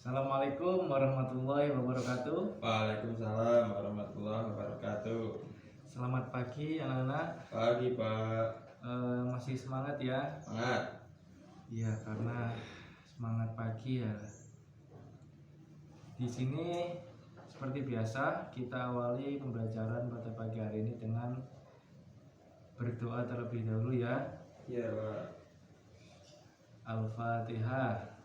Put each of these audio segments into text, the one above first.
Assalamualaikum warahmatullahi wabarakatuh. Waalaikumsalam warahmatullahi wabarakatuh. Selamat pagi anak-anak. Pagi Pak. Masih semangat ya? Semangat. Iya, karena semangat pagi ya. Di sini seperti biasa kita awali pembelajaran pada pagi hari ini dengan berdoa terlebih dahulu ya. Iya Pak. Al-Fatihah.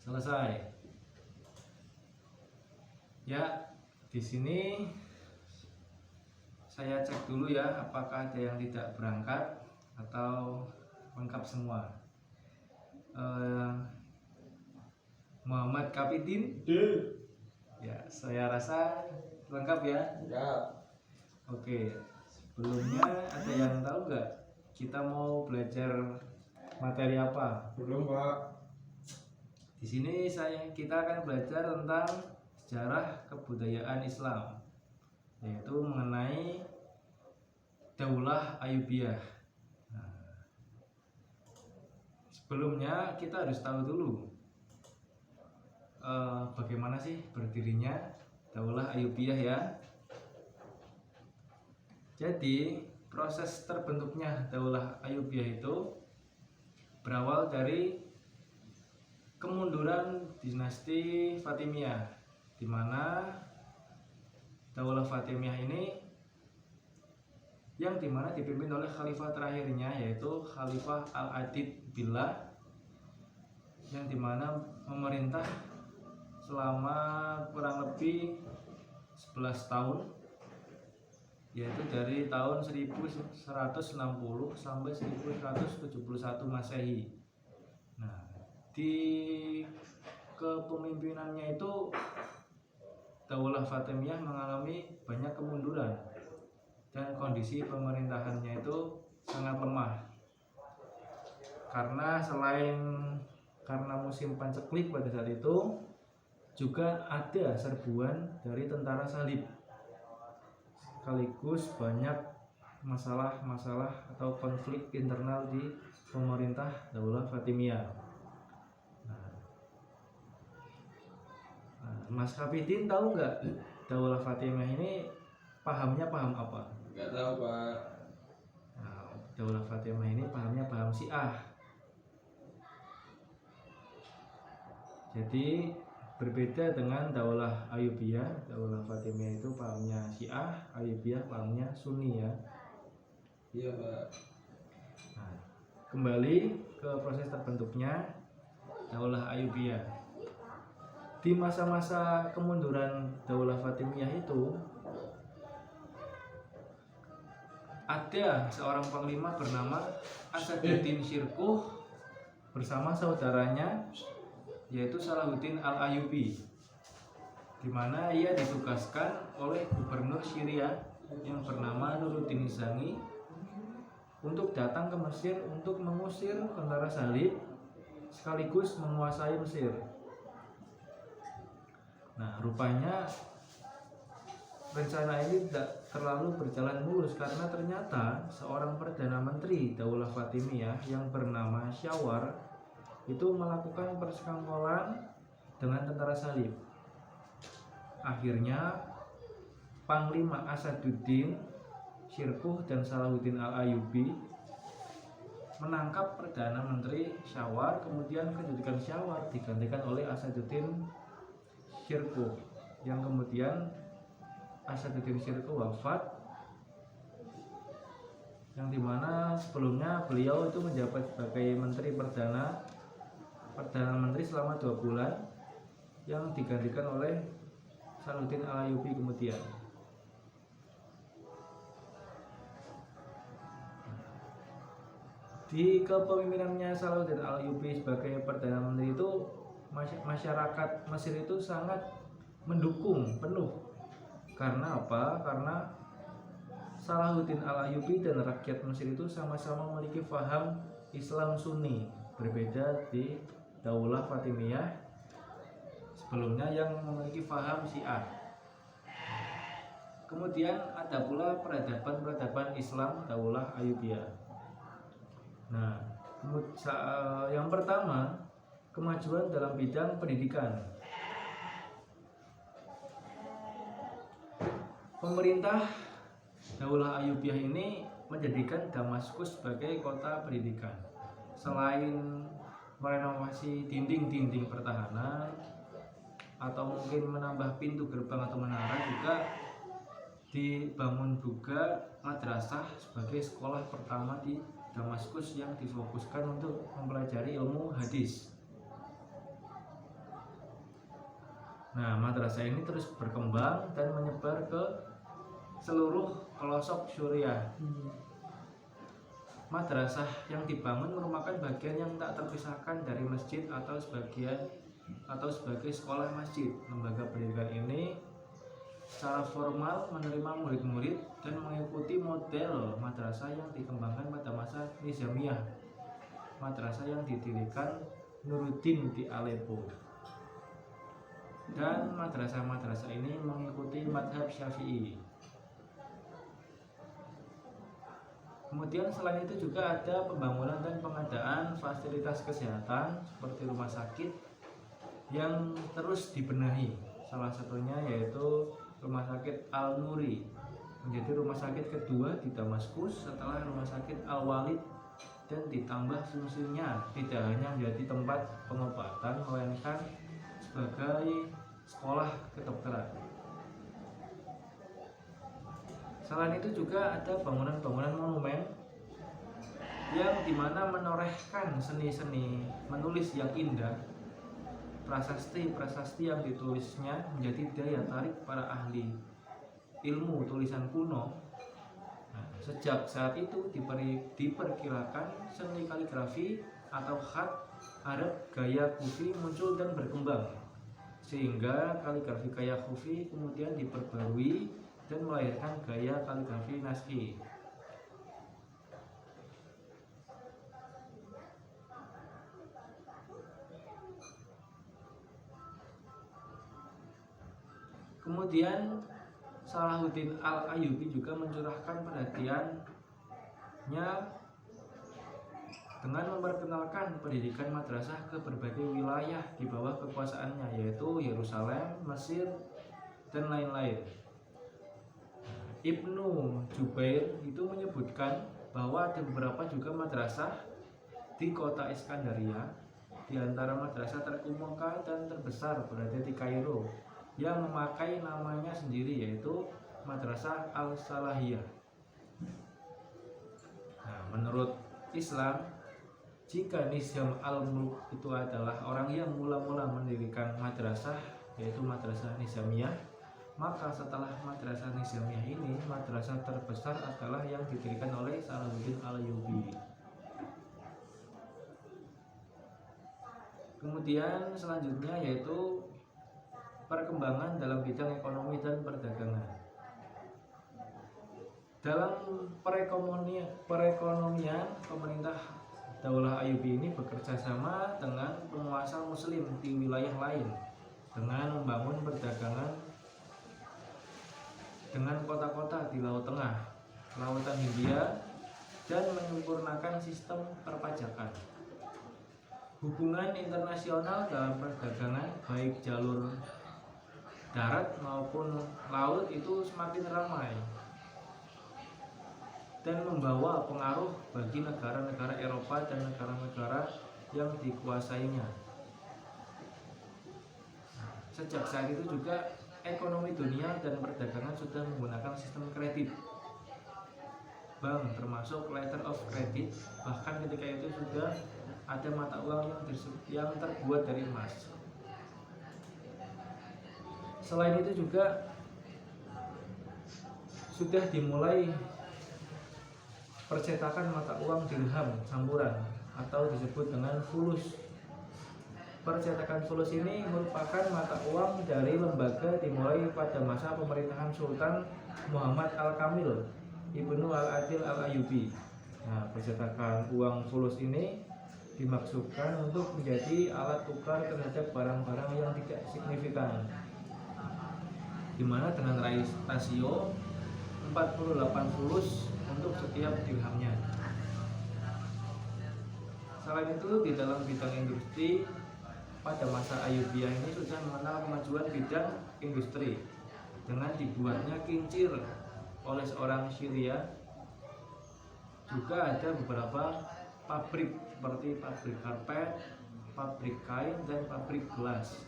Selesai. Ya, di sini saya cek dulu ya, apakah ada yang tidak berangkat atau lengkap semua. Muhammad Kapidin. Ya, saya rasa lengkap ya. Ya. Oke, sebelumnya ada yang tahu nggak kita mau belajar materi apa? Belum Pak. Di sini kita akan belajar tentang sejarah kebudayaan Islam, yaitu mengenai Daulah Ayyubiyah. Nah, sebelumnya kita harus tahu dulu bagaimana sih berdirinya Daulah Ayyubiyah ya. Jadi proses terbentuknya Daulah Ayyubiyah itu berawal dari kemunduran dinasti Fatimiyah, di mana Daulah Fatimiyah ini yang dimana dipimpin oleh khalifah terakhirnya, yaitu Khalifah Al-Adid Billah, yang dimana memerintah selama kurang lebih 11 tahun, yaitu dari tahun 1160 sampai 1171 Masehi. Nah, di kepemimpinannya itu Daulah Fatimiyah mengalami banyak kemunduran dan kondisi pemerintahannya itu sangat lemah, karena karena musim panceklik pada saat itu juga ada serbuan dari tentara salib, sekaligus banyak masalah-masalah atau konflik internal di pemerintah Daulah Fatimiyah. Mas Kapidin tahu nggak Daulah Fatimiyah ini pahamnya paham apa? Nggak tahu Pak. Nah, Daulah Fatimiyah ini pahamnya paham Syiah. Jadi berbeda dengan Daulah Ayyubiyah. Daulah Fatimiyah itu pahamnya Syiah, Ayyubiyah pahamnya Sunni ya. Iya Pak. Nah, kembali ke proses terbentuknya Daulah Ayyubiyah. Di masa-masa kemunduran Daulah Fatimiyah itu ada seorang panglima bernama Asaduddin Syirkuh bersama saudaranya, yaitu Salahuddin Al-Ayyubi, di mana ia ditugaskan oleh gubernur Syria yang bernama Nuruddin Nizami untuk datang ke Mesir untuk mengusir tentara salib sekaligus menguasai Mesir. Nah, rupanya rencana ini tidak terlalu berjalan mulus, karena ternyata seorang perdana menteri Daulah Fatimiyah yang bernama Syawar itu melakukan persekongkolan dengan tentara salib. Akhirnya Panglima Asaduddin Syirkuh dan Salahuddin Al-Ayyubi menangkap perdana menteri Syawar, kemudian kedudukan Syawar digantikan oleh Asaduddin Syirkuh, yang kemudian Asaduddin Syirkuh wafat, yang dimana sebelumnya beliau itu menjabat sebagai menteri perdana menteri selama 2 bulan, yang digantikan oleh Salahuddin Al-Ayyubi kemudian. Di kepemimpinannya Salahuddin Al-Ayyubi sebagai perdana menteri itu, masyarakat Mesir itu sangat mendukung penuh. Karena apa? Karena Salahuddin Al-Ayyubi dan rakyat Mesir itu sama-sama memiliki paham Islam Sunni, berbeda di Daulah Fatimiyah. sebelumnya yang memiliki faham Syiah. Kemudian ada pula peradaban Islam Daulah Ayyubiyah. Nah, yang pertama, kemajuan dalam bidang pendidikan. Pemerintah Daulah Ayyubiyah ini menjadikan Damaskus sebagai kota pendidikan. Selain merenovasi dinding-dinding pertahanan atau mungkin menambah pintu gerbang atau menara, juga dibangun juga madrasah sebagai sekolah pertama di Damaskus yang difokuskan untuk mempelajari ilmu hadis. Nah, madrasah ini terus berkembang dan menyebar ke seluruh pelosok Suriah. Madrasah yang dibangun merupakan bagian yang tak terpisahkan dari masjid atau sebagai sekolah masjid. Lembaga pendidikan ini secara formal menerima murid-murid dan mengikuti model madrasah yang dikembangkan pada masa Nizamiyah, madrasah yang didirikan Nuruddin di Aleppo. Dan madrasah-madrasah ini mengikuti madhab Syafi'i. Kemudian selain itu juga ada pembangunan dan pengadaan fasilitas kesehatan seperti rumah sakit yang terus dibenahi. Salah satunya yaitu Rumah Sakit Al-Nuri, menjadi rumah sakit kedua di Damaskus setelah Rumah Sakit Al-Walid, dan ditambah fungsinya tidak hanya menjadi tempat pengobatan melainkan sebagai sekolah kedokteran. Selain itu juga ada bangunan-bangunan monumen yang dimana menorehkan seni-seni menulis yang indah. Prasasti-prasasti yang ditulisnya menjadi daya tarik para ahli ilmu tulisan kuno. Nah, sejak saat itu diperkirakan seni kaligrafi atau khat Arab gaya Kufi muncul dan berkembang, sehingga kaligrafi gaya Kufi kemudian diperbarui dan melahirkan gaya kaligrafi Naskhi. Kemudian Salahuddin Al-Ayyubi juga mencurahkan perhatiannya dengan memperkenalkan pendidikan madrasah ke berbagai wilayah di bawah kekuasaannya, yaitu Yerusalem, Mesir, dan lain-lain. Ibnu Jubair itu menyebutkan bahwa ada beberapa juga madrasah di kota Iskandaria. Di antara madrasah terkemuka dan terbesar berada di Kairo, yang memakai namanya sendiri, yaitu Madrasah Al-Salahiyah. Nah, menurut Islam, jika Nizam al-Mulk itu adalah orang yang mula-mula mendirikan madrasah, yaitu Madrasah Nizamiyah, maka setelah Madrasah Nizamiyah ini, madrasah terbesar adalah yang didirikan oleh Salahuddin Al-Ayyubi. Kemudian selanjutnya yaitu perkembangan dalam bidang ekonomi dan perdagangan. Dalam perekonomian, pemerintah Daulah Ayyubi ini bekerja sama dengan penguasa muslim di wilayah lain dengan membangun perdagangan dengan kota-kota di Laut Tengah, Lautan Hindia, dan menyempurnakan sistem perpajakan. Hubungan internasional dalam perdagangan, baik jalur darat maupun laut, itu semakin ramai dan membawa pengaruh bagi negara-negara Eropa dan negara-negara yang dikuasainya. Sejak saat itu juga ekonomi dunia dan perdagangan sudah menggunakan sistem kredit bank, termasuk letter of credit. Bahkan ketika itu sudah ada mata uang yang terbuat dari emas. Selain itu juga sudah dimulai percetakan mata uang dirham campuran atau disebut dengan fulus. Percetakan fulus ini merupakan mata uang dari lembaga dimulai pada masa pemerintahan Sultan Muhammad Al-Kamil Ibnu Al-Adil Al-Ayyubi. Nah, percetakan uang fulus ini dimaksudkan untuk menjadi alat tukar terhadap barang-barang yang tidak signifikan, dimana dengan rasio 48 fulus untuk setiap dirhamnya. Selain itu, di dalam bidang industri pada masa Ayyubiyah ini sudah mengenal kemajuan bidang industri dengan dibuatnya kincir oleh seorang Syria. Juga ada beberapa pabrik seperti pabrik karpet, pabrik kain, dan pabrik gelas.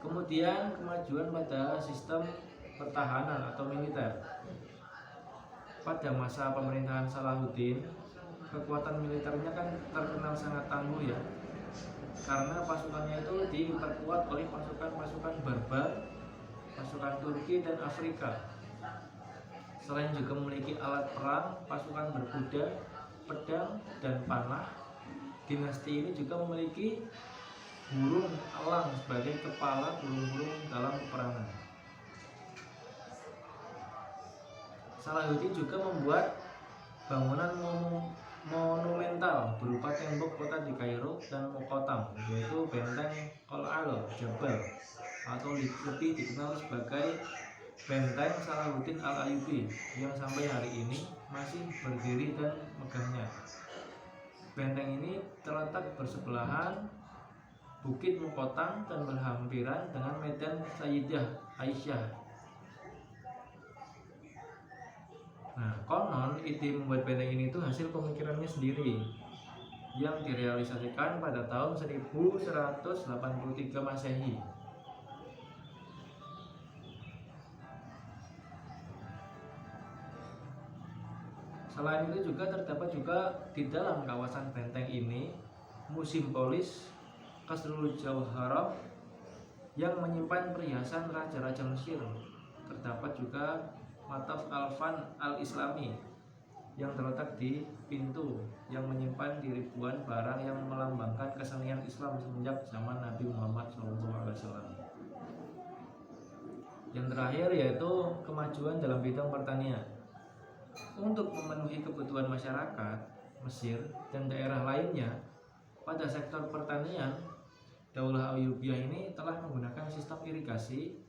Kemudian kemajuan pada sistem pertahanan atau militer. Pada masa pemerintahan Salahuddin, kekuatan militernya kan terkenal sangat tangguh ya, karena pasukannya itu diperkuat oleh pasukan-pasukan barbar, pasukan Turki dan Afrika. Selain juga memiliki alat perang, pasukan berkuda, pedang, dan panah, dinasti ini juga memiliki burung elang sebagai kepala burung-burung dalam peperangan. Salahuddin juga membuat bangunan monumental berupa tembok kota di Kairo dan Muqattam, yaitu benteng Al-Al Jabal, atau lebih dikenal sebagai benteng Salahuddin Al-Ayyubi, yang sampai hari ini masih berdiri dan megahnya. Benteng ini terletak bersebelahan Bukit Muqattam dan berhampiran dengan Medan Sayyidah Aisyah. Nah, konon ide membuat benteng ini itu hasil pemikirannya sendiri yang direalisasikan pada tahun 1183 Masehi. Selain itu juga terdapat juga di dalam kawasan benteng ini musim polis Kasrul Jauharah yang menyimpan perhiasan raja-raja Mesir. Terdapat juga Mataf Al-Fan Al-Islami yang terletak di pintu yang menyimpan di ribuan barang yang melambangkan kesenian Islam semenjak zaman Nabi Muhammad SAW. Yang terakhir yaitu kemajuan dalam bidang pertanian. Untuk memenuhi kebutuhan masyarakat Mesir dan daerah lainnya pada sektor pertanian, Daulah Ayyubiyah ini telah menggunakan sistem irigasi,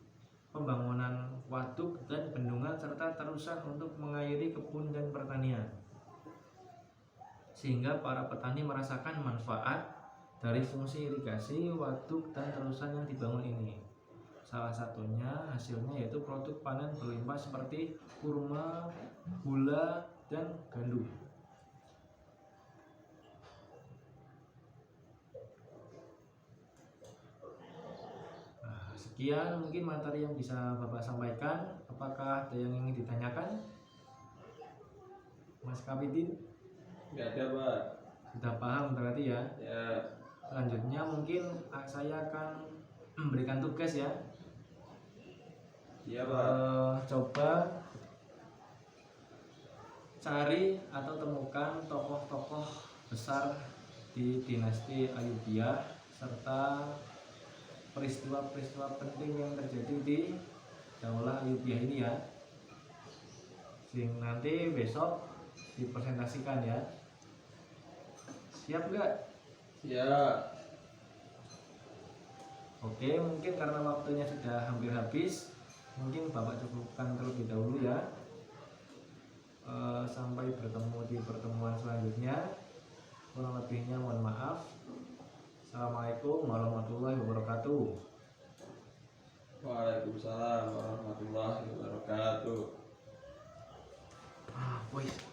pembangunan waduk dan bendungan, serta terusan untuk mengairi kebun dan pertanian, sehingga para petani merasakan manfaat dari fungsi irigasi, waduk, dan terusan yang dibangun ini. Salah satunya hasilnya yaitu produk panen berlimpah seperti kurma, gula, dan gandum. Sekian mungkin materi yang bisa Bapak sampaikan. Apakah ada yang ingin ditanyakan, Mas Kapidin? Nggak ada, Pak. Sudah paham berarti ya? Ya. Selanjutnya mungkin saya akan memberikan tugas ya. Iya, Pak. Coba cari atau temukan tokoh-tokoh besar di dinasti Ayyubiyah serta peristiwa-peristiwa penting yang terjadi di Daulah Ayyubiyah ini ya. Sing nanti besok dipresentasikan ya. Siap nggak? Siap. Oke, mungkin karena waktunya sudah hampir habis, mungkin Bapak cukupkan terlebih dahulu ya. Sampai bertemu di pertemuan selanjutnya. Kurang lebihnya mohon maaf. Assalamualaikum warahmatullahi wabarakatuh. Waalaikumsalam warahmatullahi wabarakatuh. Wih.